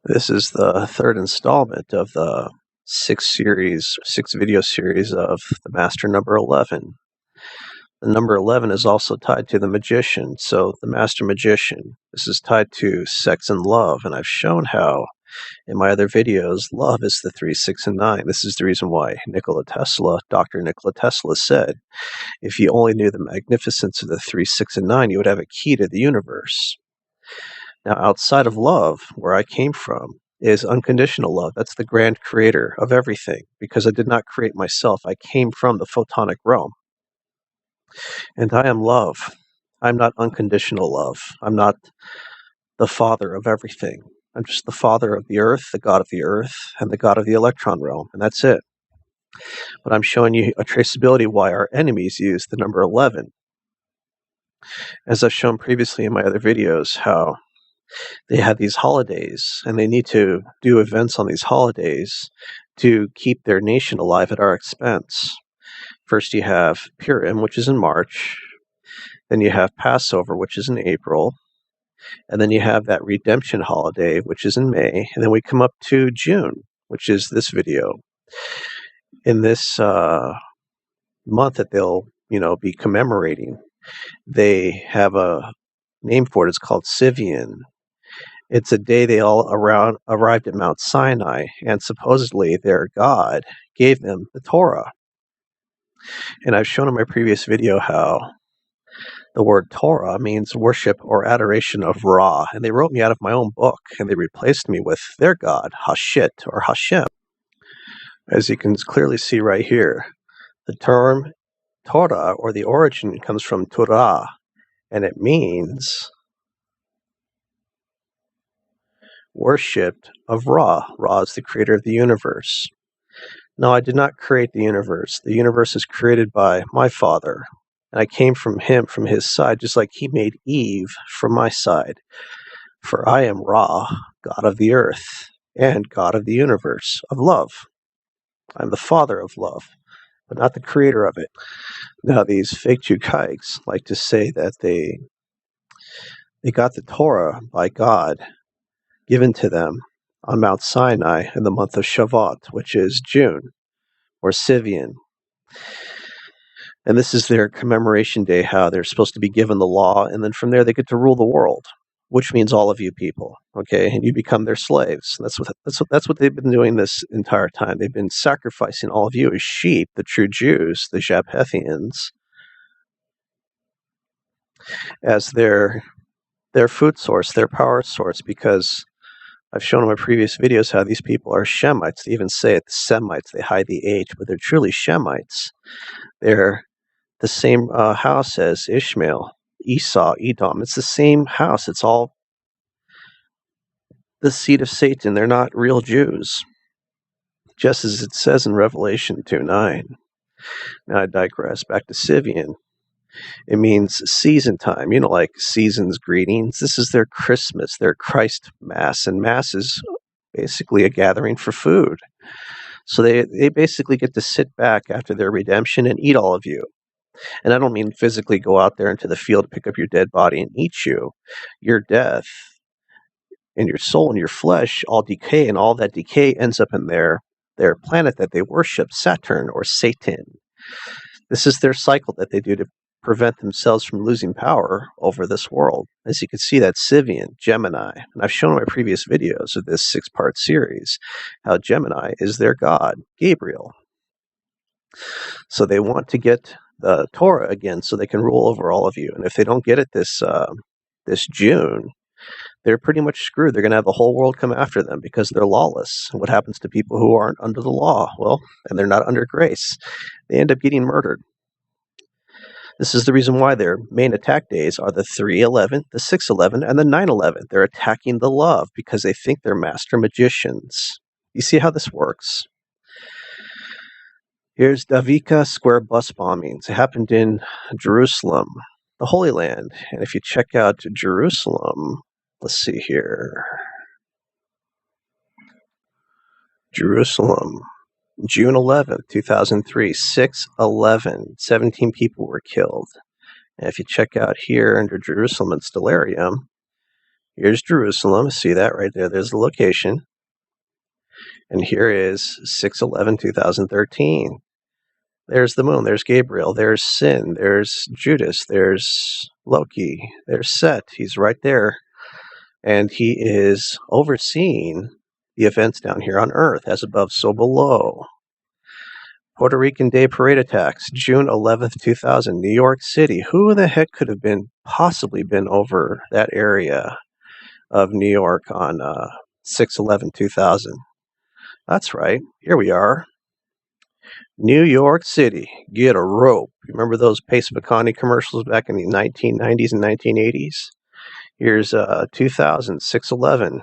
This is the third installment of the six video series of the Master number 11. The number 11 is also tied to the magician, so the Master Magician. This is tied to sex and love, and I've shown how in my other videos, love is the 3, 6, and 9. This is the reason why Dr. Nikola Tesla said, if you only knew the magnificence of the 3, 6, and 9, you would have a key to the universe. Now, outside of love, where I came from, is unconditional love. That's the grand creator of everything, because I did not create myself. I came from the photonic realm. And I am love. I'm not unconditional love. I'm not the father of everything. I'm just the father of the earth, the god of the earth, and the god of the electron realm, and that's it. But I'm showing you a traceability why our enemies use the number 11. As I've shown previously in my other videos, how they have these holidays, and they need to do events on these holidays to keep their nation alive at our expense. First you have Purim, which is in March. Then you have Passover, which is in April. And then you have that redemption holiday, which is in May. And then we come up to June, which is this video. In this month that they'll be commemorating, they have a name for it. It's called Sivian. It's a day they all arrived at Mount Sinai, and supposedly their God gave them the Torah. And I've shown in my previous video how the word Torah means worship or adoration of Ra, and they wrote me out of my own book, and they replaced me with their God, Hashit, or Hashem. As you can clearly see right here, the term Torah, or the origin, comes from Torah, and it means worshipped of Ra. Ra is the creator of the universe. No, I did not create the universe. The universe is created by my Father, and I came from him, from his side, just like he made Eve from my side. For I am Ra, God of the earth, and God of the universe, of love. I'm the father of love, but not the creator of it. Now, these fake Jukaics like to say that they got the Torah by God, given to them on Mount Sinai in the month of Shavuot, which is June, or Sivian. And this is their commemoration day, how they're supposed to be given the law, and then from there they get to rule the world, which means all of you people, okay? And you become their slaves. That's what they've been doing this entire time. They've been sacrificing all of you as sheep, the true Jews, the Japheth-ians, as their food source, their power source, because I've shown in my previous videos how these people are Shemites. They even say it, the Semites. They hide the H, but they're truly Shemites. They're the same house as Ishmael, Esau, Edom. It's the same house. It's all the seed of Satan. They're not real Jews, just as it says in Revelation 2:9. Now I digress. Back to Sivian. It means season time, like season's greetings. This is their Christmas, their Christ Mass, and Mass is basically a gathering for food. So they basically get to sit back after their redemption and eat all of you. And I don't mean physically go out there into the field to pick up your dead body and eat you. Your death and your soul and your flesh all decay, and all that decay ends up in their planet that they worship, Saturn or Satan. This is their cycle that they do to prevent themselves from losing power over this world. As you can see, that's Sivian, Gemini. And I've shown in my previous videos of this 6-part series how Gemini is their god, Gabriel. So they want to get the Torah again so they can rule over all of you. And if they don't get it this June, they're pretty much screwed. They're going to have the whole world come after them because they're lawless. And what happens to people who aren't under the law? Well, and they're not under grace. They end up getting murdered. This is the reason why their main attack days are the 3/11, the 6/11, and the 9/11. They're attacking the love because they think they're master magicians. You see how this works? Here's Davika Square bus bombings. It happened in Jerusalem, the Holy Land. And if you check out Jerusalem, let's see here. Jerusalem, June 11th, 2003, 6/11, 17 people were killed. And if you check out here under Jerusalem and Stellarium, Here's Jerusalem. See that right there? There's the location. And here is 6/11/2013. There's the moon. There's Gabriel. There's Sin. There's Judas. There's Loki. There's Set. He's right there. And he is overseeing the events down here on Earth, as above, so below. Puerto Rican Day Parade attacks, June 11th, 2000, New York City. Who the heck could have possibly been over that area of New York on 6/11/2000? That's right. Here we are. New York City. Get a rope. Remember those Pace McConney commercials back in the 1990s and 1980s? Here's 2000, 6/11.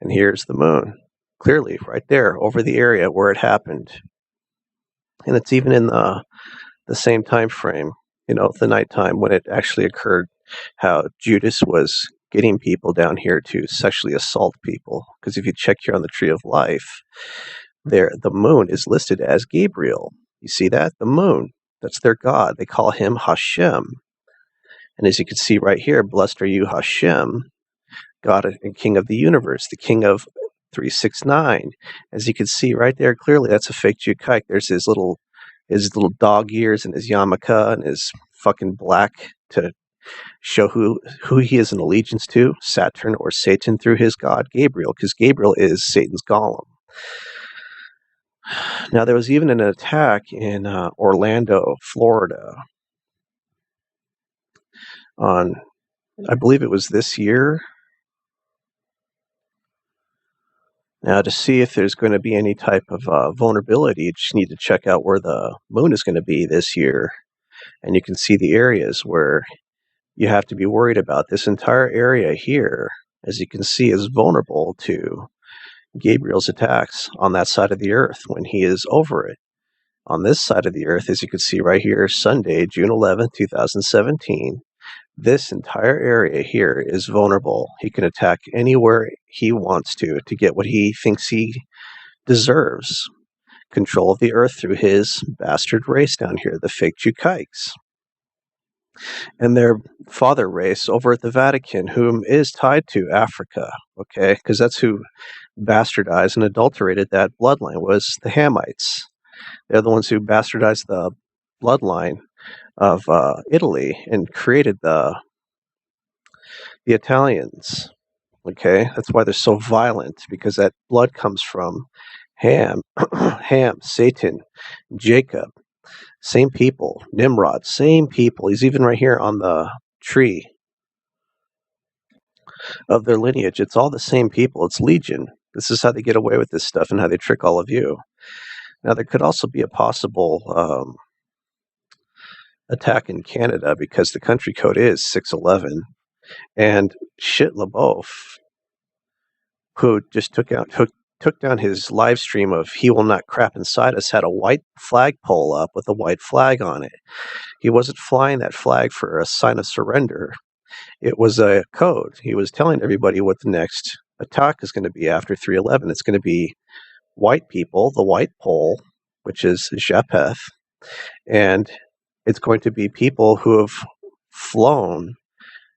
And here's the moon. Clearly, right there, over the area where it happened. And it's even in the same time frame, the nighttime when it actually occurred, how Judas was getting people down here to sexually assault people. Because if you check here on the Tree of Life, there the moon is listed as Gabriel. You see that? The moon. That's their god. They call him Hashem. And as you can see right here, blessed are you, Hashem, God and King of the universe, the King of 369. As you can see right there, clearly that's a fake Jew kike. There's his little dog ears and his yarmulke and his fucking black to show who he is in allegiance to, Saturn or Satan, through his god Gabriel, because Gabriel is Satan's golem. Now, there was even an attack in Orlando, Florida on, I believe it was this year. Now, to see if there's going to be any type of vulnerability, you just need to check out where the moon is going to be this year. And you can see the areas where you have to be worried about. This entire area here, as you can see, is vulnerable to Gabriel's attacks on that side of the earth when he is over it. On this side of the earth, as you can see right here, Sunday, June 11th, 2017, this entire area here is vulnerable. He can attack anywhere he wants to get what he thinks he deserves. Control of the earth through his bastard race down here, the fake Jukikes. And their father race over at the Vatican, whom is tied to Africa, okay? Because that's who bastardized and adulterated that bloodline, was the Hamites. They're the ones who bastardized the bloodline of Italy and created the Italians, okay? That's why they're so violent, because that blood comes from Ham, Satan, Jacob. Same people. Nimrod, same people. He's even right here on the tree of their lineage. It's all the same people. It's Legion. This is how they get away with this stuff and how they trick all of you. Now, there could also be a possible attack in Canada, because the country code is 6/11. And Shit LaBeouf, who just took down his live stream of "He Will Not Crap Inside Us," had a white flagpole up with a white flag on it. He wasn't flying that flag for a sign of surrender. It was a code. He was telling everybody what the next attack is going to be after 3/11. It's going to be white people, the white pole, which is Japheth, and it's going to be people who have flown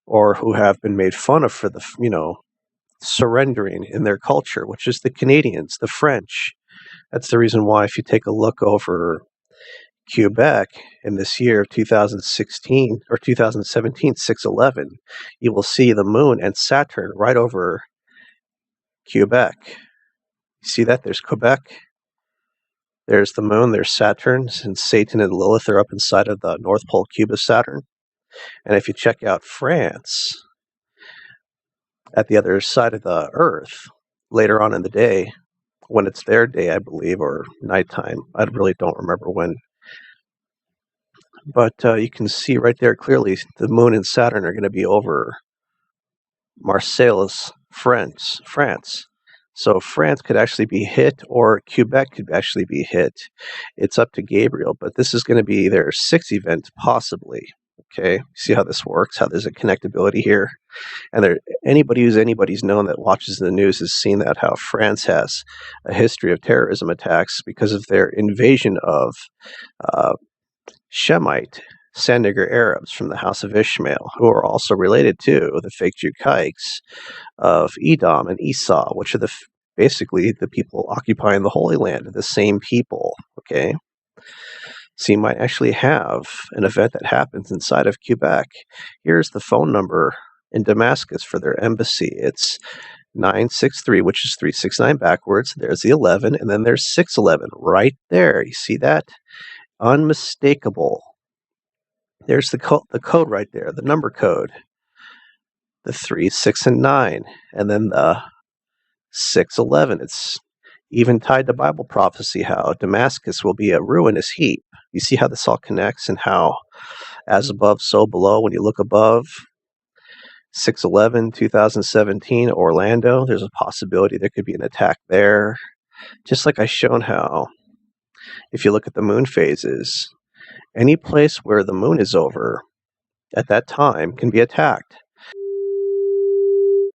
or who have been made fun of for the, surrendering in their culture, which is the Canadians, the French. That's the reason why, if you take a look over Quebec in this year, 2016 or 2017, 6/11, you will see the moon and Saturn right over Quebec. You see that? There's Quebec. There's the moon. There's Saturn, and Satan and Lilith are up inside of the North Pole cube of Saturn. And if you check out France, at the other side of the earth, later on in the day, when it's their day, I believe, or nighttime, I really don't remember when. But you can see right there clearly the moon and Saturn are going to be over Marseilles, France. So France could actually be hit, or Quebec could actually be hit. It's up to Gabriel, but this is going to be their sixth event, possibly. Okay, see how this works, how there's a connectability here. And anybody's known that watches the news has seen that, how France has a history of terrorism attacks because of their invasion of Shemite Sandnigger Arabs from the house of Ishmael, who are also related to the fake Jew kikes of Edom and Esau, which are basically the people occupying the Holy Land, the same people, okay? So you might actually have an event that happens inside of Quebec. Here's the phone number in Damascus for their embassy. It's 963, which is 369 backwards. There's the 11, and then there's 611 right there. You see that? Unmistakable. There's the code right there, the number code. The 3, 6, and 9, and then the 611. It's even tied to Bible prophecy, how Damascus will be a ruinous heap. You see how this all connects, and how as above, so below. When you look above, 611, 2017, Orlando, there's a possibility there could be an attack there. Just like I've shown how, if you look at the moon phases, any place where the moon is over at that time can be attacked.